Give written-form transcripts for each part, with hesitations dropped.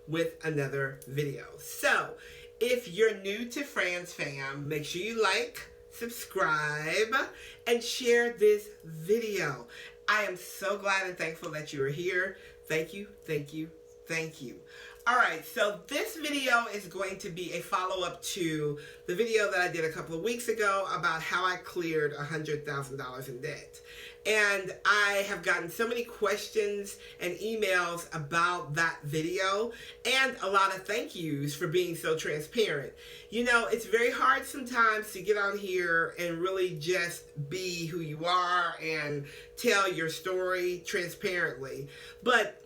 with another video. So if you're new to Fran's Fam, make sure you like, subscribe, and share this video. I am so glad and thankful that you are here. Thank you, thank you, thank you. Alright, so this video is going to be a follow-up to the video that I did a couple of weeks ago about how I cleared $100,000 in debt. And I have gotten so many questions and emails about that video and a lot of thank yous for being so transparent. You know, it's very hard sometimes to get on here and really just be who you are and tell your story transparently. But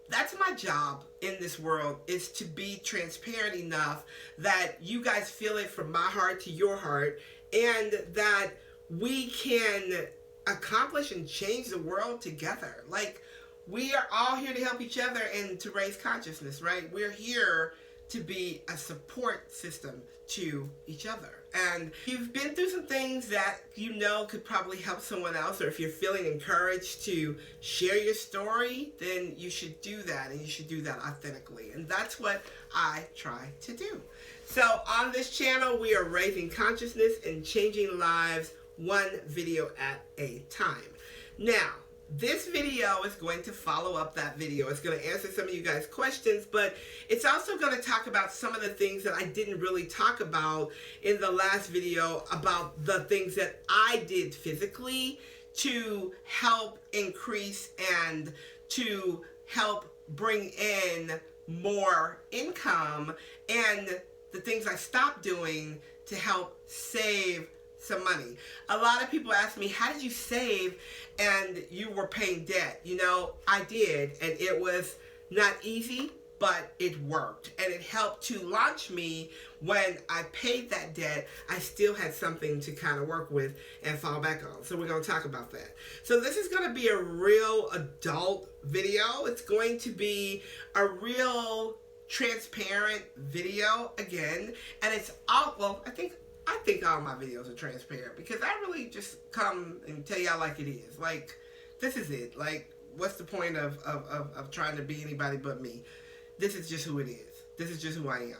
that's my job in this world, is to be transparent enough that you guys feel it from my heart to your heart, and that we can accomplish and change the world together. Like, we are all here to help each other and to raise consciousness, right? We're here to be a support system to each other. And if you've been through some things that you know could probably help someone else, or if you're feeling encouraged to share your story, then you should do that, and you should do that authentically. And that's what I try to do. So on this channel, we are raising consciousness and changing lives one video at a time. Now, this video is going to follow up that video. It's going to answer some of you guys' questions, but it's also going to talk about some of the things that I didn't really talk about in the last video, about the things that I did physically to help increase and to help bring in more income, and the things I stopped doing to help save some money. A lot of people ask me, how did you save and you were paying debt? You know, I did, and it was not easy, but it worked, and it helped to launch me. When I paid that debt, I still had something to kind of work with and fall back on. So we're going to talk about that. So this is going to be a real adult video. It's going to be a real transparent video again, and it's all, well, I think all my videos are transparent, because I really just come and tell y'all like it is. Like, this is it. Like, what's the point of trying to be anybody but me? This is just who it is. This is just who I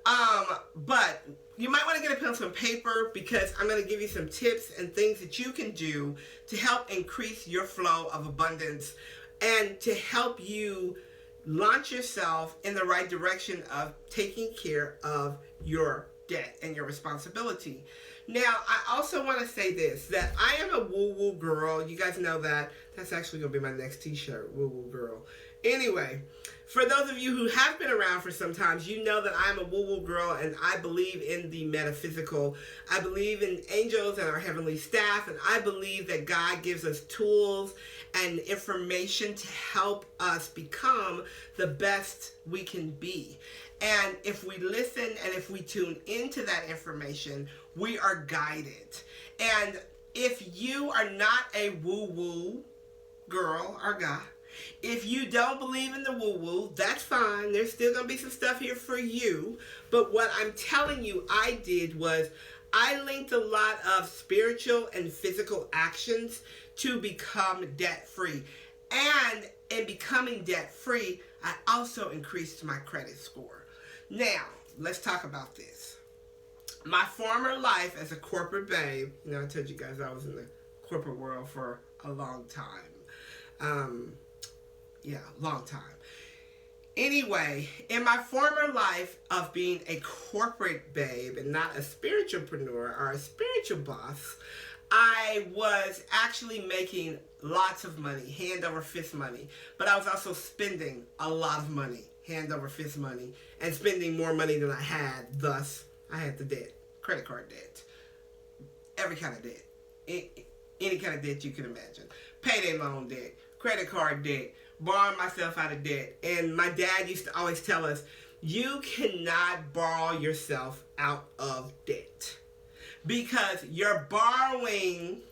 am. But you might want to get a pencil and paper, because I'm going to give you some tips and things that you can do to help increase your flow of abundance and to help you launch yourself in the right direction of taking care of your debt and your responsibility. Now, I also want to say this, that I am a woo-woo girl. You guys know that. That's actually going to be my next t-shirt, woo-woo girl. Anyway, for those of you who have been around for some time, you know that I'm a woo-woo girl, and I believe in the metaphysical. I believe in angels and our heavenly staff, and I believe that God gives us tools and information to help us become the best we can be. And if we listen and if we tune into that information, we are guided. And if you are not a woo-woo girl or guy, if you don't believe in the woo-woo, that's fine. There's still going to be some stuff here for you. But what I'm telling you I did was I linked a lot of spiritual and physical actions to become debt-free. And in becoming debt-free, I also increased my credit score. Now, let's talk about this. My former life as a corporate babe, you know, I told you guys I was in the corporate world for a long time. Long time. Anyway, in my former life of being a corporate babe and not a spiritualpreneur or a spiritual boss, I was actually making lots of money, hand over fist money, but I was also spending a lot of money, hand over fist money, and spending more money than I had. Thus, I had the debt, credit card debt, every kind of debt, any kind of debt you can imagine, payday loan debt, credit card debt, borrowing myself out of debt. And my dad used to always tell us, you cannot borrow yourself out of debt, because you're borrowing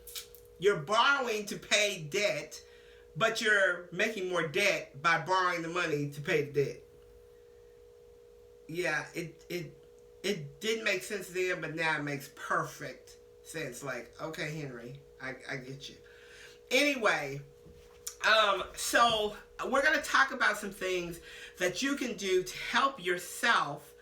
to pay debt, but you're making more debt by borrowing the money to pay the debt. Yeah, it didn't make sense then, but now it makes perfect sense. Like, okay, Henry, I get you. Anyway, So we're going to talk about some things that you can do to help yourself,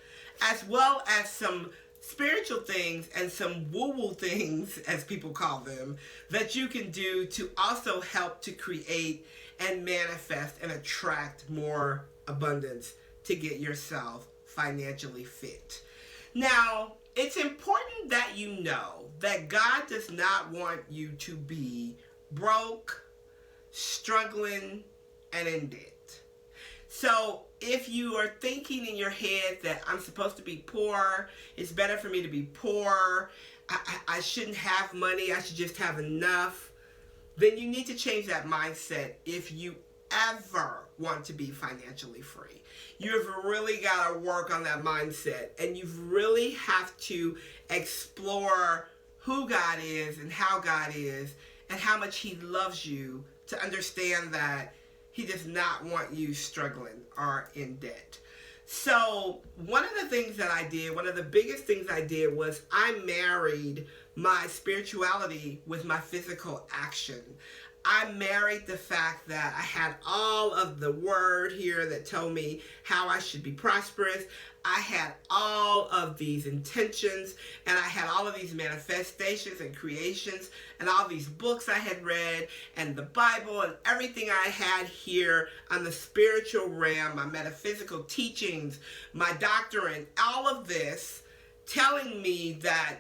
as well as some spiritual things and some woo-woo things, as people call them, that you can do to also help to create and manifest and attract more abundance to get yourself financially fit. Now, it's important that you know that God does not want you to be broke, struggling, and in debt. So if you are thinking in your head that I'm supposed to be poor, it's better for me to be poor, I shouldn't have money, I should just have enough, then you need to change that mindset if you ever want to be financially free. You've really got to work on that mindset, and you really have to explore who God is and how God is and how much He loves you to understand that He does not want you struggling or in debt. So one of the things that I did, one of the biggest things I did was I married my spirituality with my physical action. I married the fact that I had all of the word here that told me how I should be prosperous. I had all of these intentions, and I had all of these manifestations and creations, and all these books I had read, and the Bible, and everything I had here on the spiritual realm, my metaphysical teachings, my doctrine, all of this telling me that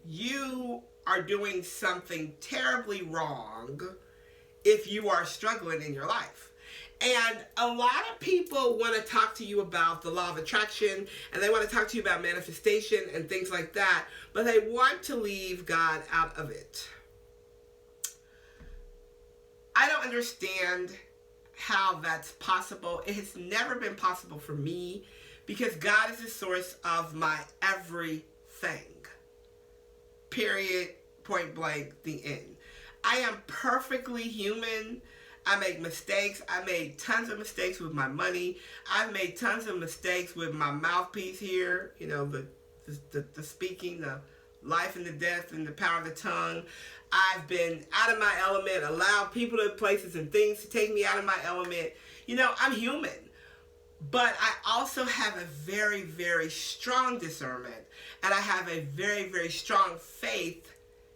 you are doing something terribly wrong if you are struggling in your life. And a lot of people want to talk to you about the law of attraction, and they want to talk to you about manifestation and things like that, but they want to leave God out of it. I don't understand how that's possible. It has never been possible for me, because God is the source of my everything. Period. Point blank. The end. I am perfectly human. I make mistakes. I made tons of mistakes with my money. I've made tons of mistakes with my mouthpiece here. You know, the speaking, the life and the death and the power of the tongue. I've been out of my element, allowed people and places and things to take me out of my element. You know, I'm human. But I also have a very, very strong discernment. And I have a very, very strong faith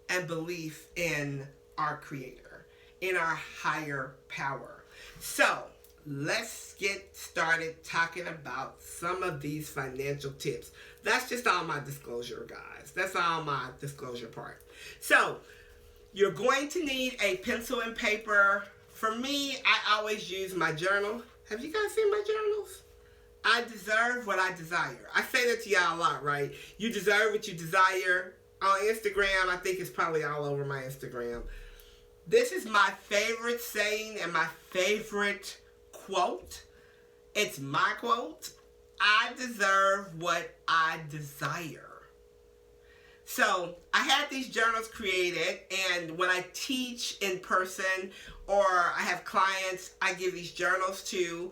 and belief in our Creator, in our higher power. So let's get started talking about some of these financial tips. That's just all my disclosure, guys. That's all my disclosure part. So you're going to need a pencil and paper. For me, I always use my journal. Have you guys seen my journals? I deserve what I desire. I say that to y'all a lot, right? You deserve what you desire. On Instagram, I think it's probably all over my Instagram. This is my favorite saying and my favorite quote. It's my quote. I deserve what I desire. So I had these journals created, and when I teach in person or I have clients, I give these journals to.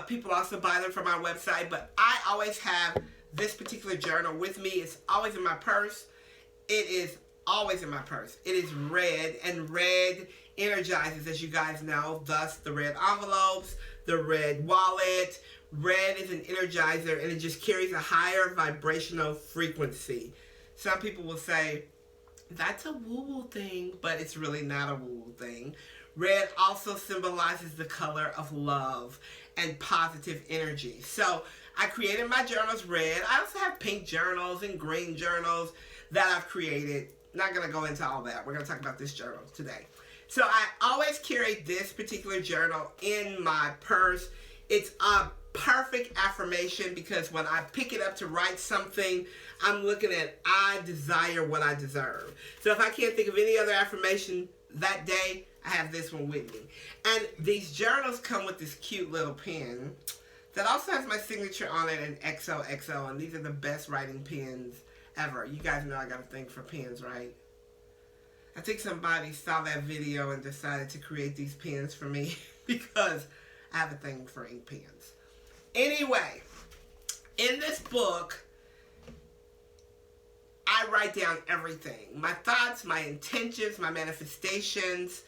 People also buy them from our website, but I always have this particular journal with me. It's always in my purse. It is always in my purse. It is red, and red energizes, as you guys know, thus the red envelopes, the red wallet. Red is an energizer, and it just carries a higher vibrational frequency. Some people will say, that's a woo-woo thing, but it's really not a woo-woo thing. Red also symbolizes the color of love and positive energy. So I created my journals red. I also have pink journals and green journals that I've created. Not going to go into all that. We're going to talk about this journal today. So I always carry this particular journal in my purse. It's a perfect affirmation, because when I pick it up to write something, I'm looking at I desire what I deserve. So if I can't think of any other affirmation that day, I have this one with me. And these journals come with this cute little pen that also has my signature on it in XOXO. And these are the best writing pens ever. You guys know I got a thing for pens, right? I think somebody saw that video and decided to create these pens for me because I have a thing for ink pens. Anyway, in this book, I write down everything. My thoughts, my intentions, my manifestations,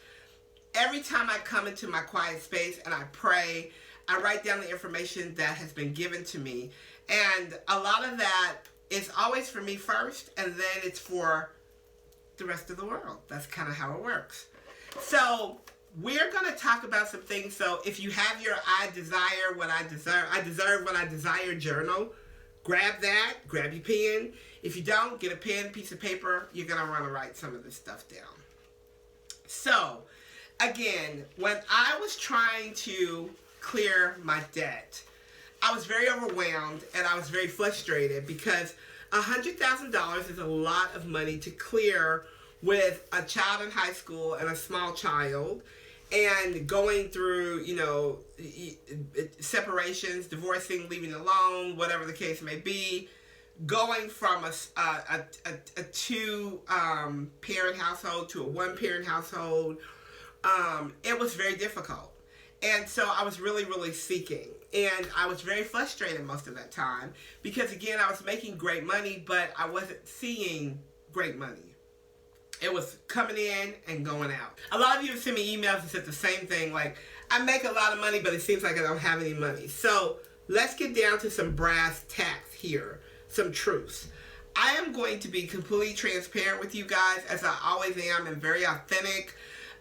every time I come into my quiet space and I pray, I write down the information that has been given to me. And a lot of that is always for me first, and then it's for the rest of the world. That's kind of how it works. So we're going to talk about some things. So if you have your I desire what I deserve what I desire journal, grab that, grab your pen. If you don't, get a pen, piece of paper. You're going to want to write some of this stuff down. So again, when I was trying to clear my debt, I was very overwhelmed and I was very frustrated because $100,000 is a lot of money to clear with a child in high school and a small child, and going through, separations, divorcing, leaving alone, whatever the case may be, going from a two parent household to a one parent household. It was very difficult. And so I was really, really seeking. And I was very frustrated most of that time because, again, I was making great money, but I wasn't seeing great money. It was coming in and going out. A lot of you have sent me emails that said the same thing, like, I make a lot of money, but it seems like I don't have any money. So let's get down to some brass tacks here, some truths. I am going to be completely transparent with you guys, as I always am, and very authentic,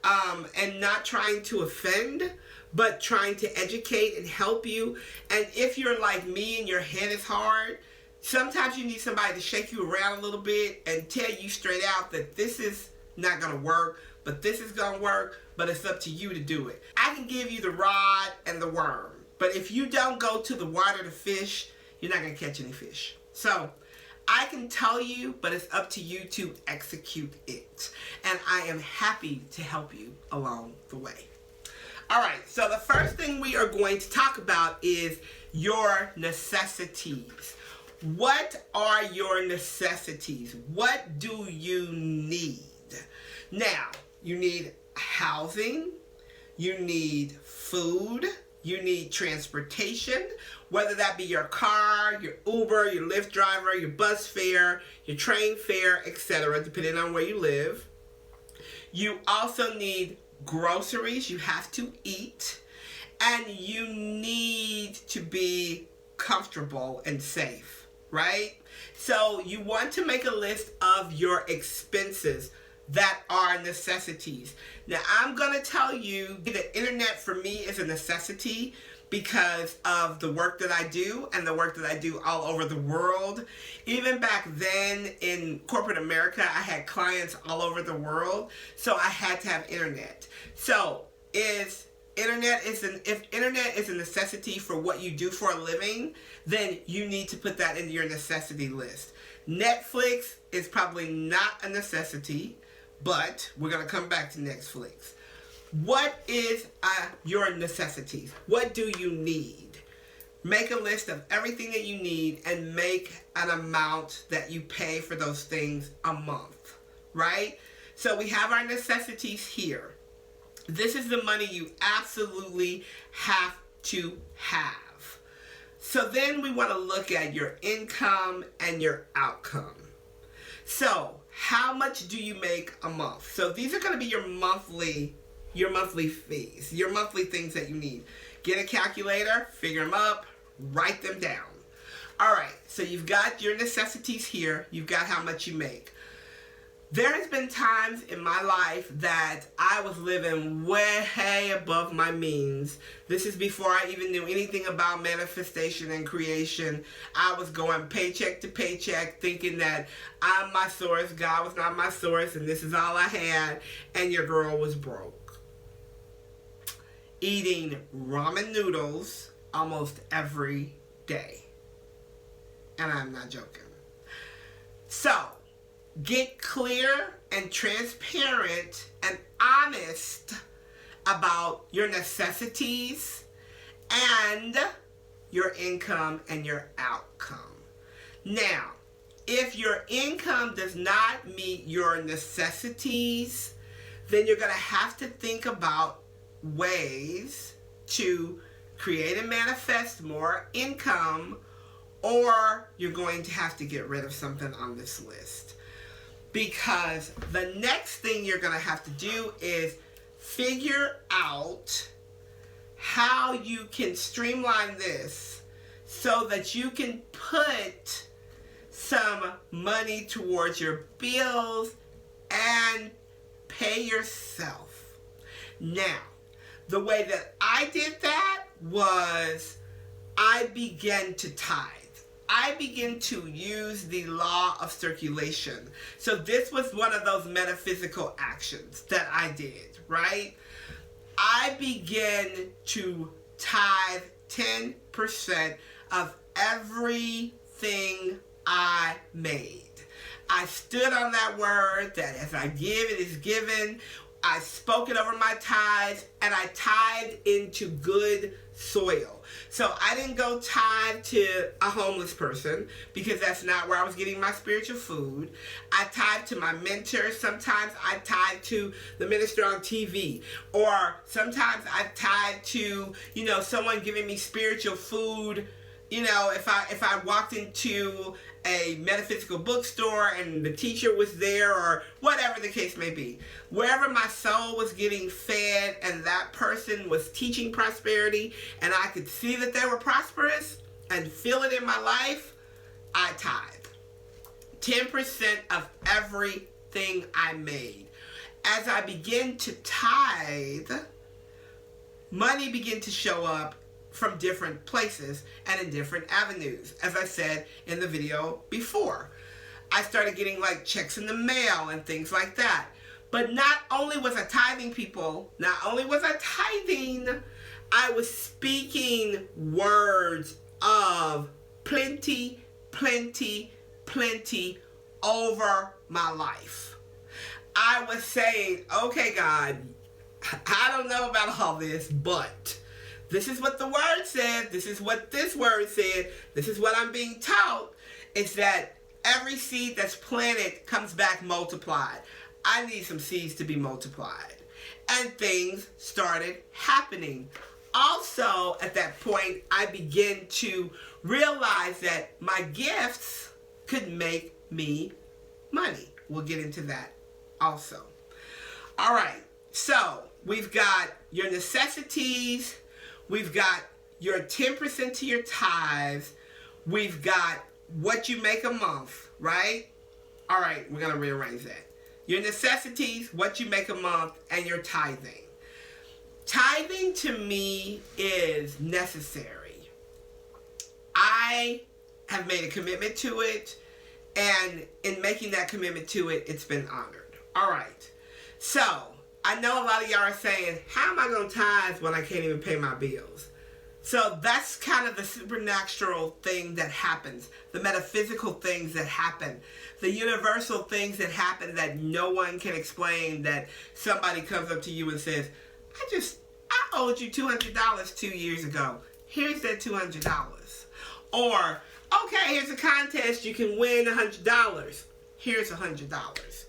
and not trying to offend, but trying to educate and help you. And if you're like me and your head is hard, sometimes you need somebody to shake you around a little bit and tell you straight out that this is not going to work, but this is going to work, but it's up to you to do it. I can give you the rod and the worm, but if you don't go to the water to fish, you're not going to catch any fish. So I can tell you, but it's up to you to execute it. And I am happy to help you along the way. All right, so the first thing we are going to talk about is your necessities. What are your necessities? What do you need? Now, you need housing, you need food, you need transportation, whether that be your car, your Uber, your Lyft driver, your bus fare, your train fare, etc., depending on where you live. You also need groceries. You have to eat, and you need to be comfortable and safe, right? So you want to make a list of your expenses that are necessities. Now, I'm going to tell you the internet for me is a necessity because of the work that I do and the work that I do all over the world. Even back then in corporate America, I had clients all over the world, so I had to have internet. So if internet is a necessity for what you do for a living, then you need to put that into your necessity list. Netflix is probably not a necessity, but we're going to come back to Netflix. What is your necessities? What do you need? Make a list of everything that you need and make an amount that you pay for those things a month, right? So we have our necessities here. This is the money you absolutely have to have. So then we want to look at your income and your outcome. So how much do you make a month? So these are going to be your monthly fees, your monthly things that you need. Get a calculator, figure them up, write them down. All right, so you've got your necessities here. You've got how much you make. There has been times in my life that I was living way above my means. This is before I even knew anything about manifestation and creation. I was going paycheck to paycheck thinking that I'm my source, God was not my source, and this is all I had, and your girl was broke. Eating ramen noodles almost every day. And I'm not joking. So, get clear and transparent and honest about your necessities and your income and your outcome. Now, if your income does not meet your necessities, then you're going to have to think about ways to create and manifest more income, or you're going to have to get rid of something on this list. Because the next thing you're going to have to do is figure out how you can streamline this so that you can put some money towards your bills and pay yourself. Now, the way that I did that was I began to tithe. I began to use the law of circulation. So this was one of those metaphysical actions that I did, right? I began to tithe 10% of everything I made. I stood on that word that as I give, it is given. I spoke it over my tithes, and I tithed into good soil. So I didn't go tithe to a homeless person because that's not where I was getting my spiritual food. I tithe to my mentor. Sometimes I tithe to the minister on TV. Or sometimes I tithe to, someone giving me spiritual food. If I walked into a metaphysical bookstore and the teacher was there, or whatever the case may be, wherever my soul was getting fed and that person was teaching prosperity and I could see that they were prosperous and feel it in my life, I tithe 10% of everything I made. As I begin to tithe, money began to show up from different places and in different avenues. As I said in the video before, I started getting like checks in the mail and things like that. But not only was I tithing, people, I was speaking words of plenty, plenty, plenty over my life. I was saying, okay, God, I don't know about all this, but this is what the word said. This is what this word said. This is what I'm being taught. It's that every seed that's planted comes back multiplied. I need some seeds to be multiplied. And things started happening. Also, at that point, I began to realize that my gifts could make me money. We'll get into that also. All right. So, we've got your necessities. We've got your 10% to your tithes. We've got what you make a month, right? All right, we're going to rearrange that. Your necessities, what you make a month, and your tithing. Tithing to me is necessary. I have made a commitment to it, and in making that commitment to it, it's been honored. All right, so I know a lot of y'all are saying, how am I going to tithe when I can't even pay my bills? So that's kind of the supernatural thing that happens, the metaphysical things that happen, the universal things that happen that no one can explain, that somebody comes up to you and says, I owed you $200 2 years ago. Here's that $200. Or, okay, here's a contest, you can win $100. Here's $100.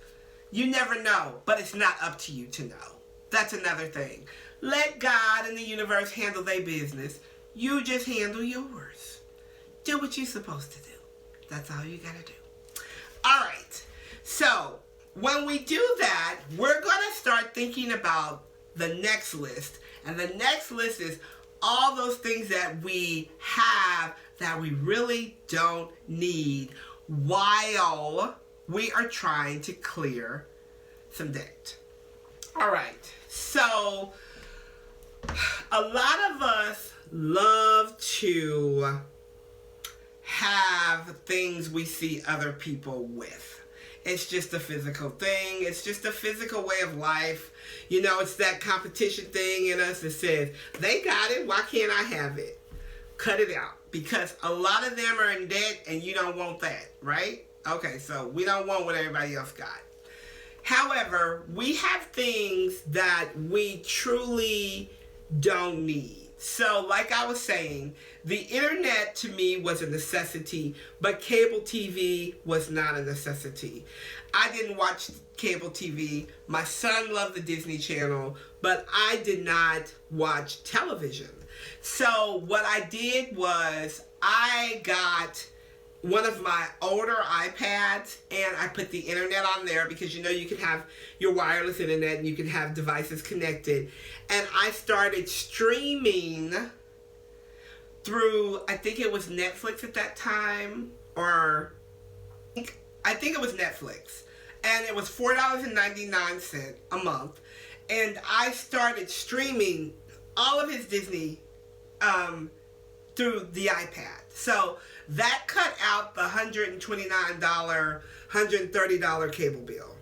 You never know, but it's not up to you to know. That's another thing. Let God and the universe handle their business. You just handle yours. Do what you're supposed to do. That's all you gotta do. All right. So, when we do that, we're gonna start thinking about the next list. And the next list is all those things that we have that we really don't need while we are trying to clear some debt. All right, so a lot of us love to have things we see other people with. It's just a physical thing. It's just a physical way of life. It's that competition thing in us that says, they got it, why can't I have it? Cut it out. Because a lot of them are in debt and you don't want that, right? Okay, so we don't want what everybody else got. However, we have things that we truly don't need. So, like I was saying, the internet to me was a necessity, but cable TV was not a necessity. I didn't watch cable TV. My son loved the Disney Channel, but I did not watch television. So, what I did was I got one of my older iPads, and I put the internet on there because you know you can have your wireless internet and you can have devices connected. And I started streaming through, I think it was Netflix at that time, or I think it was Netflix. And it was $4.99 a month. And I started streaming all of his Disney through the iPad. So that cut out the $129, $130 cable bill.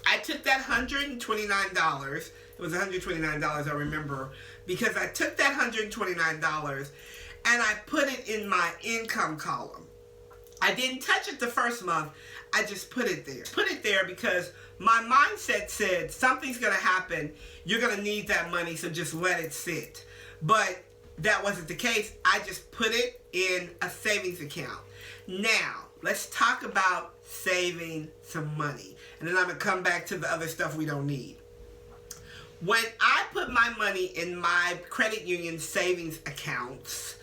I took that $129, it was $129 I remember, because I took that $129 and I put it in my income column. I didn't touch it the first month, I just put it there. Put it there because my mindset said something's going to happen, you're going to need that money, so just let it sit. But that wasn't the case. I just put it in a savings account. Now, let's talk about saving some money. And then I'm going to come back to the other stuff we don't need. When I put my money in my credit union savings accounts,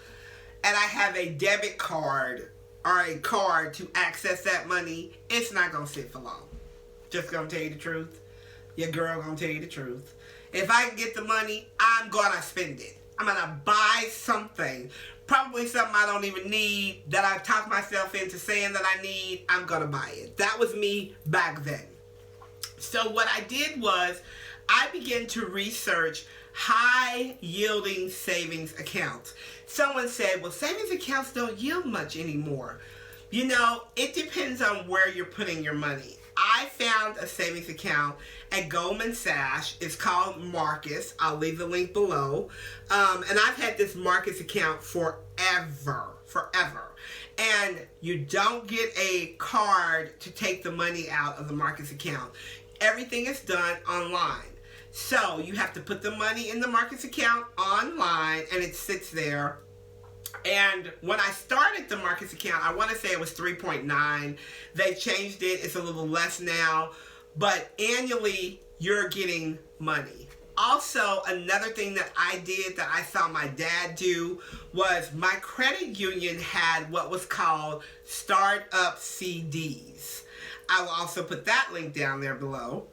and I have a debit card or a card to access that money, it's not going to sit for long. Just going to tell you the truth. Your girl going to tell you the truth. If I can get the money, I'm going to spend it. I'm going to buy something. Probably something I don't even need, that I've talked myself into saying that I need. I'm going to buy it. That was me back then. So what I did was I began to research high-yielding savings accounts. Someone said, well, savings accounts don't yield much anymore. You know, it depends on where you're putting your money. I found a savings account at Goldman Sachs. It's called Marcus. I'll leave the link below. And I've had this Marcus account forever. And you don't get a card to take the money out of the Marcus account. Everything is done online. So you have to put the money in the Marcus account online, and it sits there. And when I started the Marcus account, I want to say it was 3.9. They changed it. It's a little less now. But annually, you're getting money. Also, another thing that I did that I saw my dad do was my credit union had what was called startup CDs. I will also put that link down there below.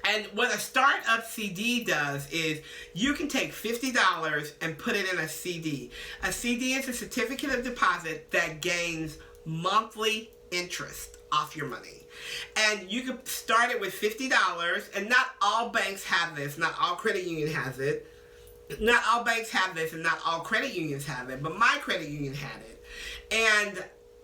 And what a startup CD does is you can take $50 and put it in a CD. A CD is a certificate of deposit that gains monthly interest off your money. And you can start it with $50, and not all banks have this, not all credit union has it. Not all banks have this, and not all credit unions have it, but my credit union had it. And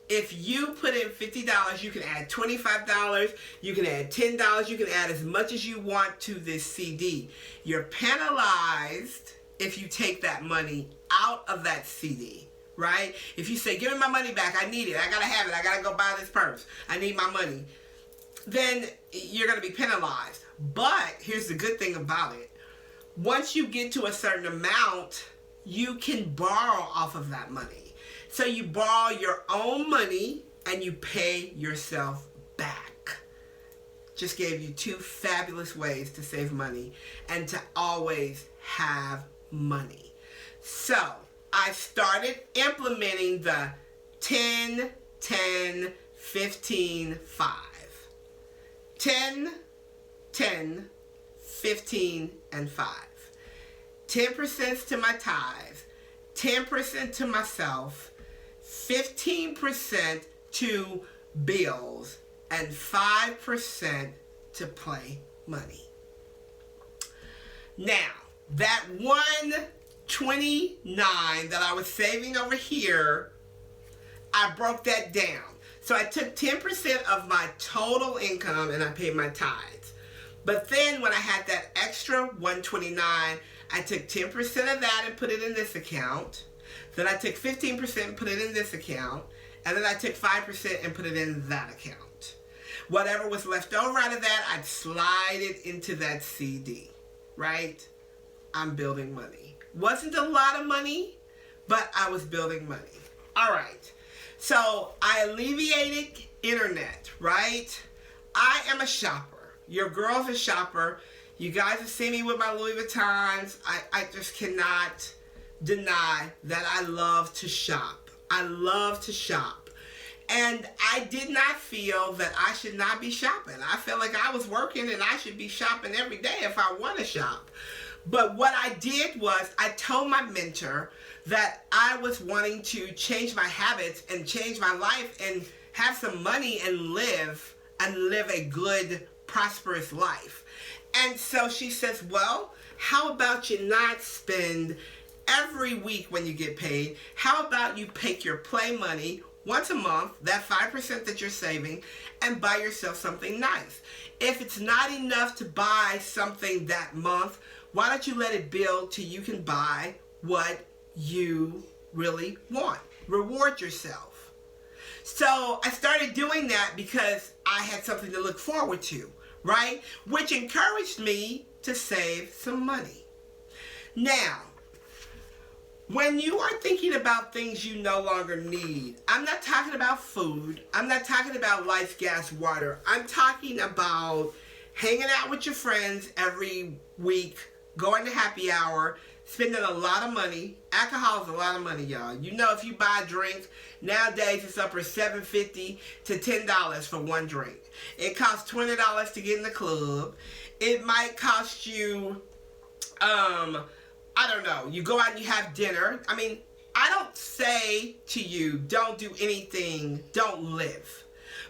if you put in $50, you can add $25, you can add $10, you can add as much as you want to this CD. You're penalized if you take that money out of that CD, right? If you say, give me my money back, I need it, I gotta have it, I gotta go buy this purse, I need my money, then you're gonna be penalized. But here's the good thing about it. Once you get to a certain amount, you can borrow off of that money. So you borrow your own money and you pay yourself back. Just gave you two fabulous ways to save money and to always have money. So I started implementing the 10, 10, 15, 5. 10, 10, 15, and 5. 10% to my tithe, 10% to myself, 15% to bills, and 5% to play money. Now, that $129 that I was saving over here, I broke that down. So I took 10% of my total income and I paid my tithes. But then when I had that extra $129, I took 10% of that and put it in this account. Then I took 15% and put it in this account. And then I took 5% and put it in that account. Whatever was left over out of that, I'd slide it into that CD, right? I'm building money. Wasn't a lot of money, but I was building money. All right. So I alleviated internet, right? I am a shopper. Your girl's a shopper. You guys have seen me with my Louis Vuittons. I just cannot deny that I love to shop. I love to shop. And I did not feel that I should not be shopping. I felt like I was working and I should be shopping every day if I want to shop. But what I did was I told my mentor that I was wanting to change my habits and change my life and have some money and live a good, prosperous life. And so she says, well, how about you not spend every week when you get paid? How about you take your play money once a month, that 5% that you're saving, and buy yourself something nice? If it's not enough to buy something that month, why don't you let it build till you can buy what you really want? Reward yourself. So I started doing that because I had something to look forward to, right? Which encouraged me to save some money. Now, when you are thinking about things you no longer need, I'm not talking about food. I'm not talking about lights, gas, water. I'm talking about hanging out with your friends every week, going to happy hour, spending a lot of money. Alcohol is a lot of money, y'all. You know, if you buy a drink, nowadays it's up for $7.50 to $10 for one drink. It costs $20 to get in the club. It might cost you, I don't know, you go out and you have dinner. I mean, I don't say to you, don't do anything, don't live.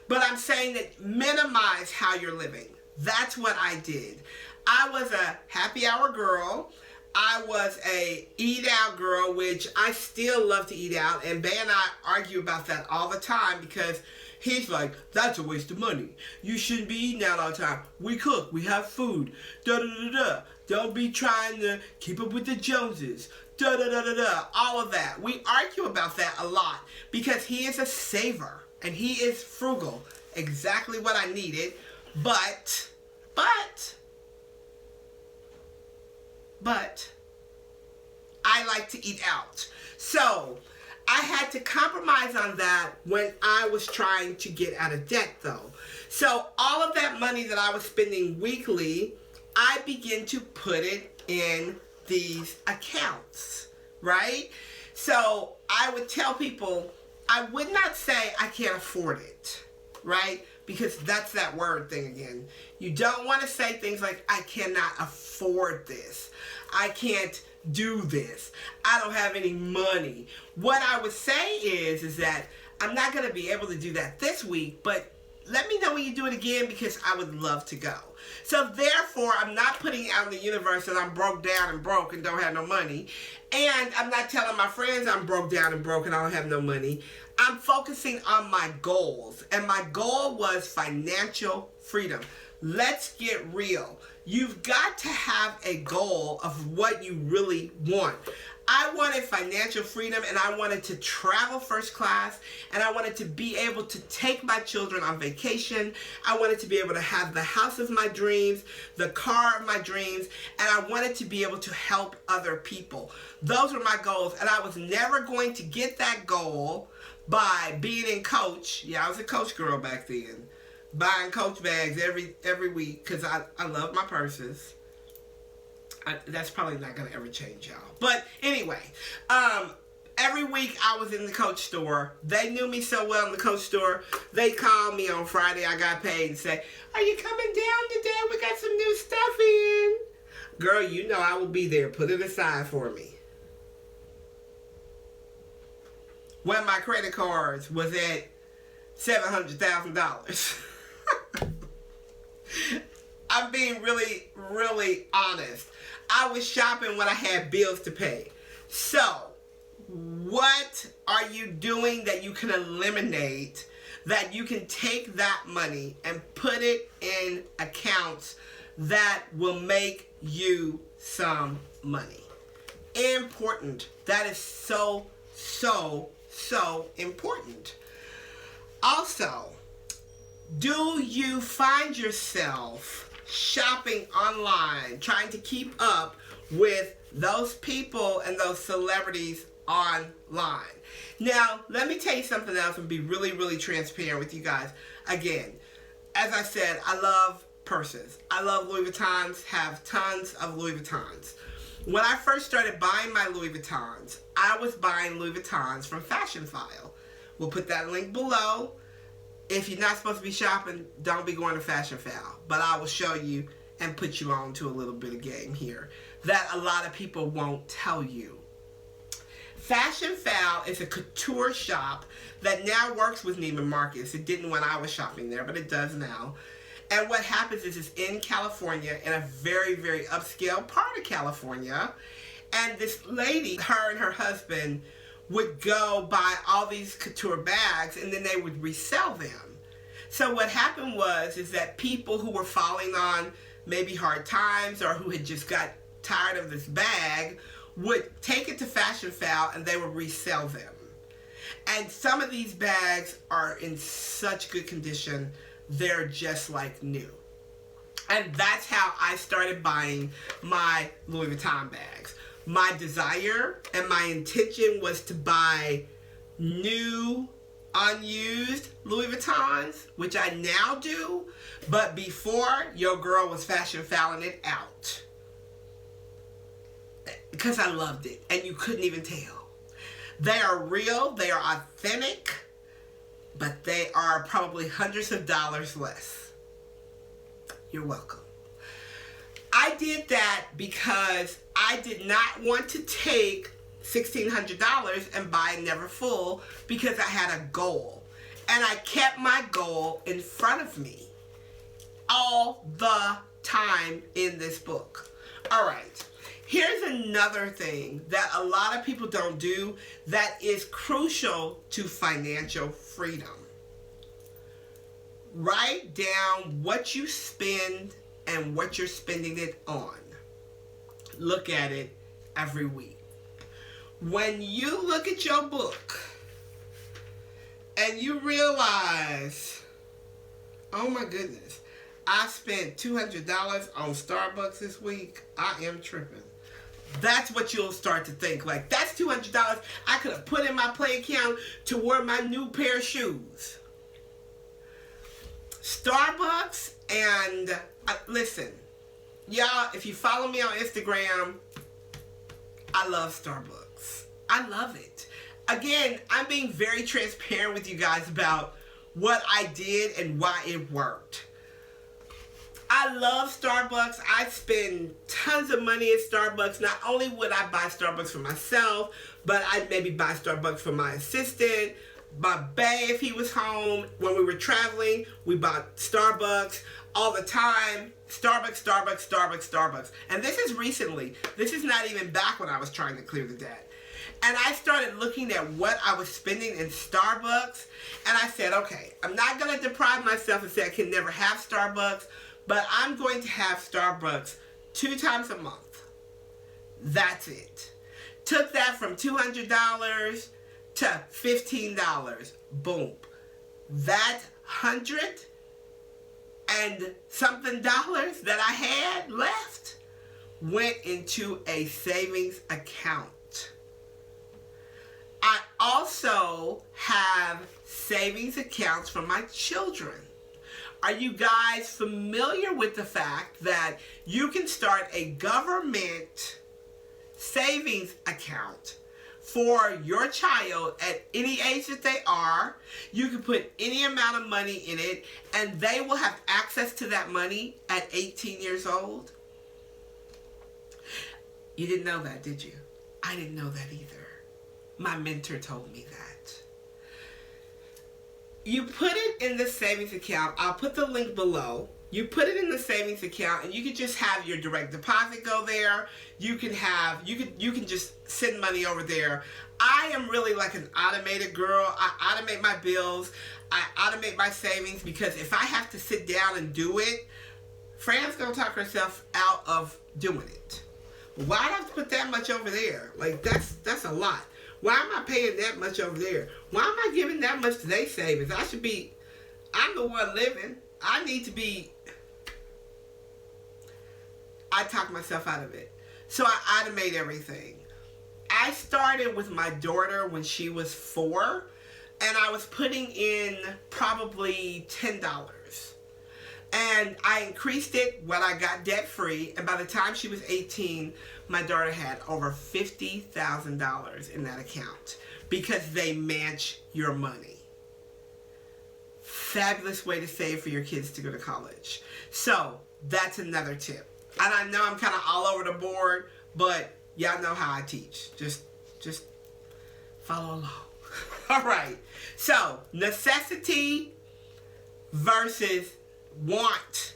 But I'm saying that minimize how you're living. That's what I did. I was a happy hour girl. I was a eat out girl, which I still love to eat out. And Bay and I argue about that all the time because he's like, that's a waste of money. You shouldn't be eating out all the time. We cook, we have food, da-da-da-da. Don't be trying to keep up with the Joneses, da-da-da-da-da, all of that. We argue about that a lot because he is a saver and he is frugal. Exactly what I needed, but I like to eat out. So I had to compromise on that when I was trying to get out of debt though. So all of that money that I was spending weekly, I began to put it in these accounts, right? So I would tell people, I would not say I can't afford it, right? Because that's that word thing again. You don't want to say things like, I cannot afford this. I can't do this. I don't have any money. What I would say is that I'm not going to be able to do that this week, but let me know when you do it again because I would love to go. So therefore, I'm not putting out in the universe that I'm broke down and broke and don't have no money. And I'm not telling my friends I'm broke down and broke and I don't have no money. I'm focusing on my goals. And my goal was financial freedom. Let's get real. You've got to have a goal of what you really want. I wanted financial freedom and I wanted to travel first class and I wanted to be able to take my children on vacation. I wanted to be able to have the house of my dreams, the car of my dreams, and I wanted to be able to help other people. Those were my goals and I was never going to get that goal by being in Coach. Yeah, I was a Coach girl back then. Buying Coach bags every week because I love my purses. That's probably not going to ever change, y'all. But anyway, every week I was in the Coach store. They knew me so well in the Coach store. They called me on Friday. I got paid and said, are you coming down today? We got some new stuff in. Girl, you know I will be there. Put it aside for me. When my credit cards was at $700,000. I'm being really, really honest. I was shopping when I had bills to pay. So, what are you doing that you can eliminate, that you can take that money and put it in accounts that will make you some money? Important. That is so, so, so important. Also, do you find yourself shopping online, trying to keep up with those people and those celebrities online? Now, let me tell you something else and be really, really transparent with you guys. Again, as I said, I love purses. I love Louis Vuittons, have tons of Louis Vuittons. When I first started buying my Louis Vuittons, I was buying Louis Vuittons from Fashion File, We'll put that link below. If you're not supposed to be shopping, don't be going to Fashion Foul. But I will show you and put you on to a little bit of game here that a lot of people won't tell you. Fashion Foul is a couture shop that now works with Neiman Marcus. It didn't when I was shopping there, but it does now. And what happens is it's in California, in a very, very upscale part of California. And this lady, her and her husband, would go buy all these couture bags and then they would resell them. So what happened is that people who were falling on maybe hard times or who had just got tired of this bag would take it to Fashion Foul and they would resell them. And some of these bags are in such good condition, they're just like new. And that's how I started buying my Louis Vuitton bags. My desire and my intention was to buy new, unused Louis Vuittons, which I now do, but before, your girl was Fashion Fouling it out. Because I loved it, and you couldn't even tell. They are real, they are authentic, but they are probably hundreds of dollars less. You're welcome. I did that because I did not want to take $1,600 and buy Neverfull because I had a goal. And I kept my goal in front of me all the time in this book. All right. Here's another thing that a lot of people don't do that is crucial to financial freedom. Write down what you spend and what you're spending it on. Look at it every week. When you look at your book and you realize, oh my goodness, I spent $200 on Starbucks this week, I am tripping. That's what you'll start to think. Like, that's $200 I could have put in my play account to wear my new pair of shoes. Starbucks and listen, y'all, if you follow me on Instagram, I love Starbucks. I love it. Again, I'm being very transparent with you guys about what I did and why it worked. I love Starbucks. I spend tons of money at Starbucks. Not only would I buy Starbucks for myself, but I'd maybe buy Starbucks for my assistant, my bae if he was home. When we were traveling, we bought Starbucks all the time. Starbucks, Starbucks, Starbucks, Starbucks. And this is recently. This is not even back when I was trying to clear the debt. And I started looking at what I was spending in Starbucks. And I said, okay, I'm not going to deprive myself and say I can never have Starbucks. But I'm going to have Starbucks 2 times a month. That's it. Took that from $200 to $15. Boom. That $100 and something dollars that I had left went into a savings account. I also have savings accounts for my children. Are you guys familiar with the fact that you can start a government savings account for your child at any age that they are? You can put any amount of money in it and they will have access to that money at 18 years old. You didn't know that, did you? I didn't know that either. My mentor told me that. You put it in the savings account. I'll put the link below. You put it in the savings account and you can just have your direct deposit go there. You can just send money over there. I am really like an automated girl. I automate my bills. I automate my savings because if I have to sit down and do it, Fran's gonna talk herself out of doing it. Why do I have to put that much over there? Like that's a lot. Why am I paying that much over there? Why am I giving that much to their savings? I'm the one living. I need to be. I talk myself out of it. So I automate everything. I started with my daughter when she was 4, and I was putting in probably $10. And I increased it when I got debt free, and by the time she was 18, my daughter had over $50,000 in that account because they match your money. fabulous way to save for your kids to go to college. So that's another tip. And I know I'm kind of all over the board, but y'all know how I teach. Just follow along. All right. So necessity versus want.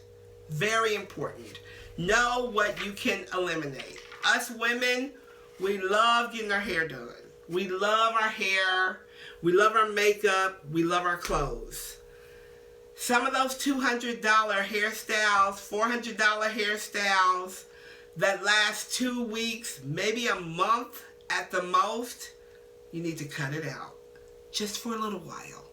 Very important. Know what you can eliminate. Us women, we love getting our hair done. We love our hair. We love our makeup. We love our clothes. Some of those $200 hairstyles, $400 hairstyles that last 2 weeks, maybe a month at the most, you need to cut it out. Just for a little while.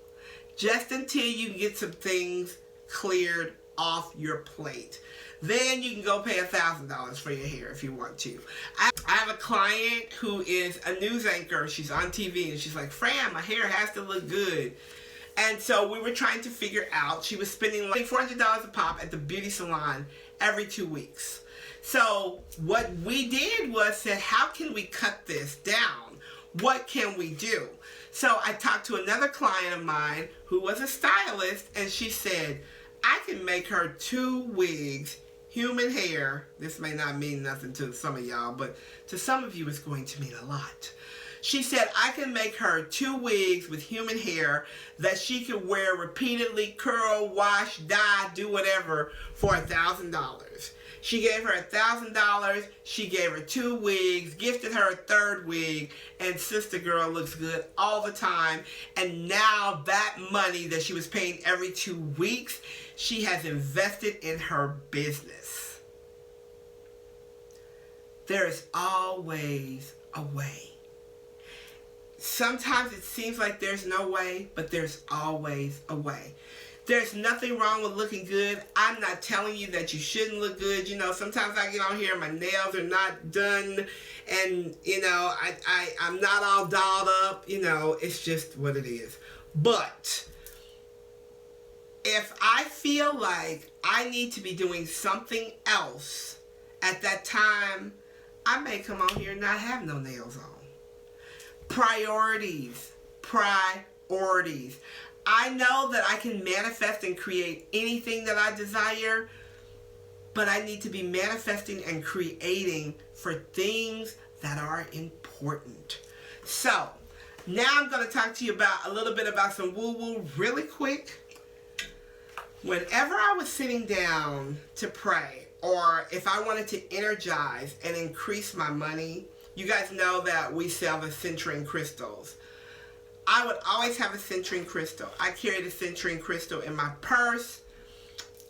Just until you get some things cleared off your plate. Then you can go pay $1,000 for your hair if you want to. I have a client who is a news anchor. She's on TV and she's like, Fran, my hair has to look good. And so we were trying to figure out, she was spending like $400 a pop at the beauty salon every 2 weeks. So what we did was said, how can we cut this down? What can we do? So I talked to another client of mine who was a stylist, and she said, I can make her 2 wigs, human hair. This may not mean nothing to some of y'all, but to some of you it's going to mean a lot. She said, I can make her 2 wigs with human hair that she could wear repeatedly, curl, wash, dye, do whatever for $1,000. She gave her $1,000. She gave her 2 wigs, gifted her a 3rd wig, and sister girl looks good all the time. And now that money that she was paying every 2 weeks, she has invested in her business. There is always a way. Sometimes it seems like there's no way, but there's always a way. There's nothing wrong with looking good. I'm not telling you that you shouldn't look good. You know, sometimes I get on here and my nails are not done, and you know, I'm not all dolled up. You know, it's just what it is. But if I feel like I need to be doing something else at that time, I may come on here and not have no nails on. Priorities. Priorities. I know that I can manifest and create anything that I desire, but I need to be manifesting and creating for things that are important. So, now I'm going to talk to you about a little bit about some woo-woo really quick. Whenever I was sitting down to pray, or if I wanted to energize and increase my money, you guys know that we sell the citrine crystals. I would always have a citrine crystal. I carry the citrine crystal in my purse.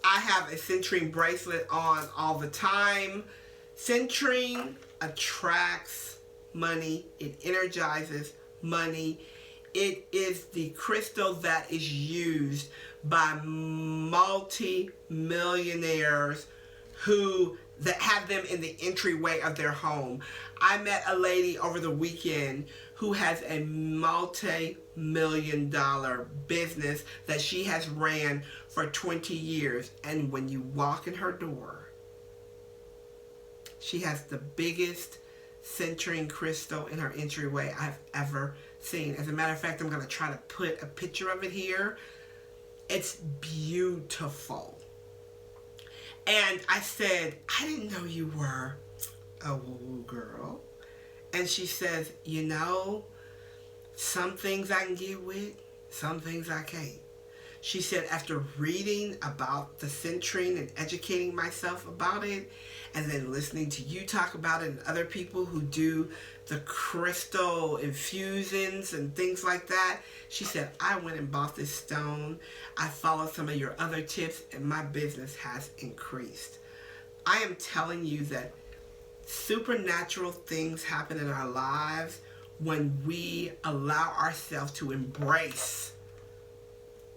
I have a citrine bracelet on all the time. Citrine attracts money. It energizes money. It is the crystal that is used by multi-millionaires that have them in the entryway of their home. I met a lady over the weekend who has a multi-million-dollar business that she has ran for 20 years. And when you walk in her door, she has the biggest citrine crystal in her entryway I've ever seen. As a matter of fact, I'm going to try to put a picture of it here. It's beautiful. And I said, I didn't know you were a woo-woo girl. And she says, you know, some things I can get with, some things I can't. She said, after reading about the citrine and educating myself about it, and then listening to you talk about it and other people who do the crystal infusions and things like that, she said, I went and bought this stone. I followed some of your other tips, and my business has increased. I am telling you that supernatural things happen in our lives when we allow ourselves to embrace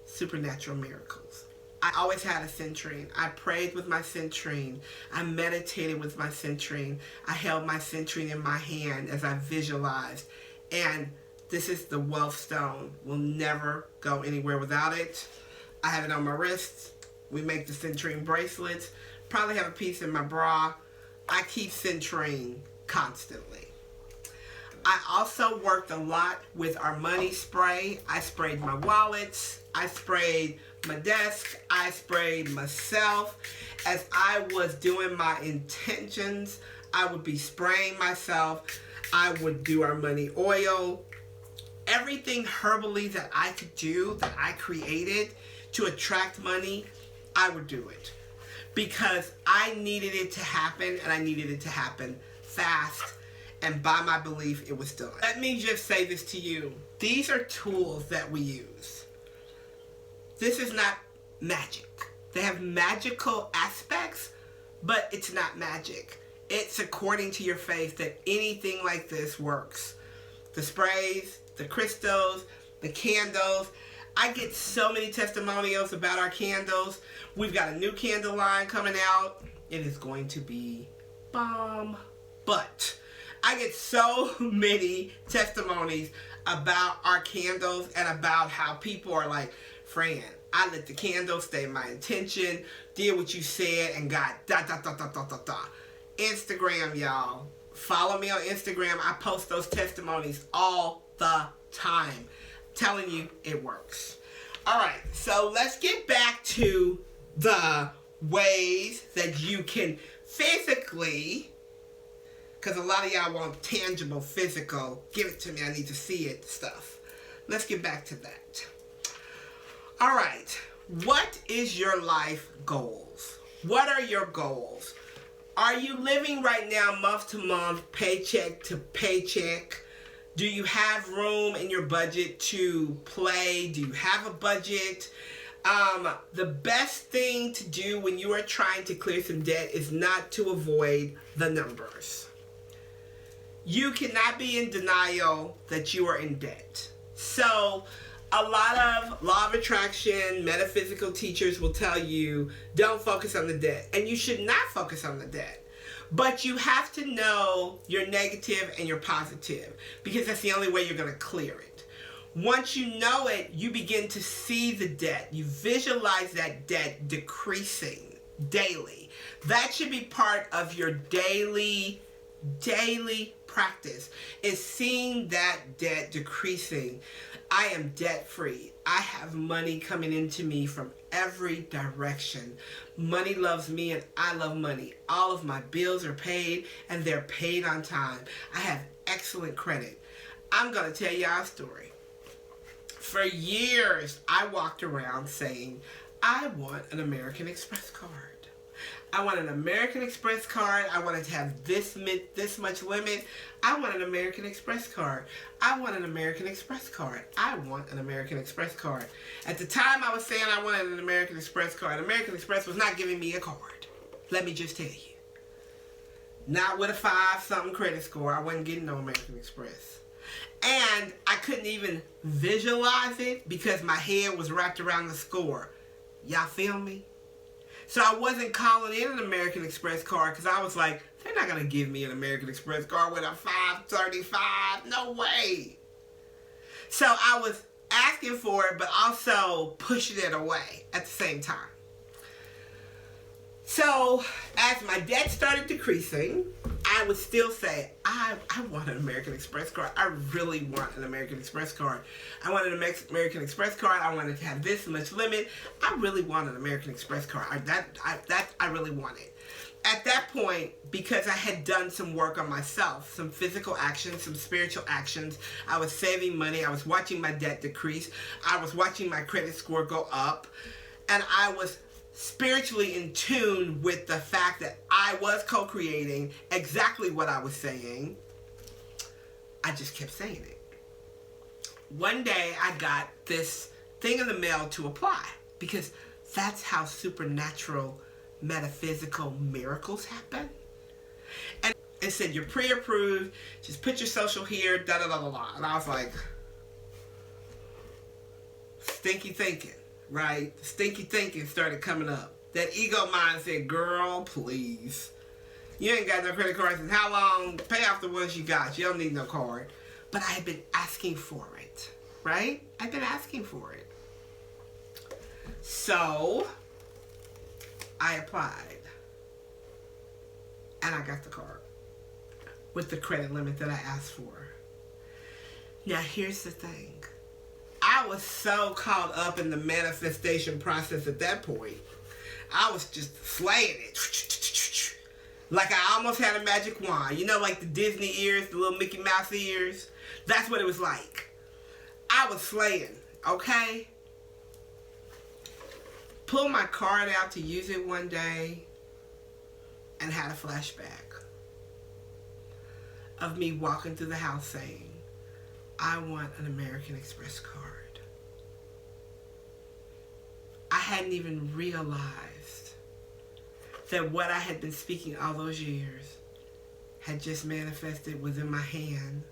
supernatural miracles. I always had a citrine. I prayed with my citrine. I meditated with my citrine. I held my citrine in my hand as I visualized. And this is the wealth stone. We'll never go anywhere without it. I have it on my wrists. We make the citrine bracelets. Probably have a piece in my bra. I keep citrine constantly. I also worked a lot with our money spray. I sprayed my wallets. I sprayed my desk. I sprayed myself. As I was doing my intentions, I would be spraying myself. I would do our money oil. Everything herbally that I could do, that I created to attract money, I would do it. Because I needed it to happen, and I needed it to happen fast. And by my belief, it was done. Let me just say this to you. These are tools that we use. This is not magic. They have magical aspects, but it's not magic. It's according to your faith that anything like this works. The sprays, the crystals, the candles. I get so many testimonials about our candles. We've got a new candle line coming out. It is going to be bomb. But I get so many testimonies about our candles and about how people are like, Fran, I lit the candle, stayed my intention, did what you said, and got da da da da da da da. Instagram, y'all. Follow me on Instagram. I post those testimonies all the time. Telling you it works. Alright, so let's get back to the ways that you can physically, because a lot of y'all want tangible, physical, give it to me, I need to see it stuff. Let's get back to that. Alright, what is your life goals? What are your goals? Are you living right now month to month, paycheck to paycheck? Do you have room in your budget to play? Do you have a budget? The best thing to do when you are trying to clear some debt is not to avoid the numbers. You cannot be in denial that you are in debt. So, a lot of law of attraction, metaphysical teachers will tell you, don't focus on the debt. And you should not focus on the debt. But you have to know your negative and your positive, because that's the only way you're going to clear it. Once you know it, you begin to see the debt. You visualize that debt decreasing daily. That should be part of your daily practice, is seeing that debt decreasing. I am debt free. I have money coming into me from every direction. Money loves me and I love money. All of my bills are paid and they're paid on time. I have excellent credit. I'm going to tell y'all a story. For years, I walked around saying, I want an American Express card. I want an American Express card. I wanted to have this much limit. I want an American Express card. I want an American Express card. I want an American Express card. At the time I was saying I wanted an American Express card, American Express was not giving me a card. Let me just tell you. Not with a 5-something credit score. I wasn't getting no American Express. And I couldn't even visualize it because my head was wrapped around the score. Y'all feel me? So I wasn't calling in an American Express card because I was like, they're not going to give me an American Express card with a 535. No way. So I was asking for it, but also pushing it away at the same time. So as my debt started decreasing, I would still say, I want an American Express card. I really want an American Express card. I want an American Express card. I wanted to have this much limit. I really want an American Express card. I really want it. At that point, because I had done some work on myself, some physical actions, some spiritual actions, I was saving money. I was watching my debt decrease. I was watching my credit score go up. And I was spiritually in tune with the fact that I was co-creating exactly what I was saying. I just kept saying it. One day I got this thing in the mail to apply, because that's how supernatural, metaphysical miracles happen. And it said, you're pre-approved, just put your social here, da da da da da. And I was like, stinky thinking. Right? The stinky thinking started coming up. That ego mind said, girl, please. You ain't got no credit cards in how long? Pay off the ones you got. You don't need no card. But I had been asking for it. Right? I've been asking for it. So, I applied. And I got the card. With the credit limit that I asked for. Now, here's the thing. I I was so caught up in the manifestation process at that point. I was just slaying it. Like I almost had a magic wand. You know, like the Disney ears, the little Mickey Mouse ears? That's what it was like. I was slaying, okay? Pulled my card out to use it one day and had a flashback of me walking through the house saying, I want an American Express card. I hadn't even realized that what I had been speaking all those years had just manifested within my hand.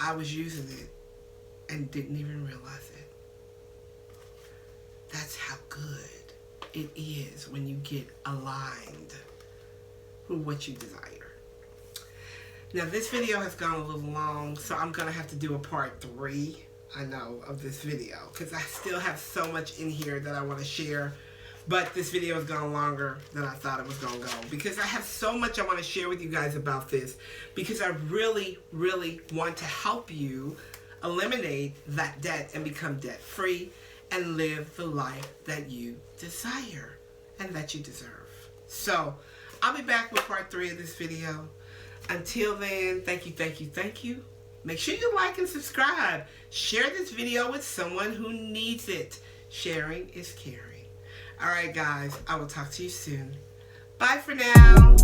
I was using it and didn't even realize it. That's how good it is when you get aligned with what you desire. Now this video has gone a little long, so I'm going to have to do a part 3, I know, of this video, because I still have so much in here that I want to share. But this video has gone longer than I thought it was going to go, because I have so much I want to share with you guys about this, because I really, really want to help you eliminate that debt and become debt-free and live the life that you desire and that you deserve. So I'll be back with part 3 of this video. Until then, thank you, thank you, thank you. Make sure you like and subscribe. Share this video with someone who needs it. Sharing is caring. Alright guys, I will talk to you soon. Bye for now.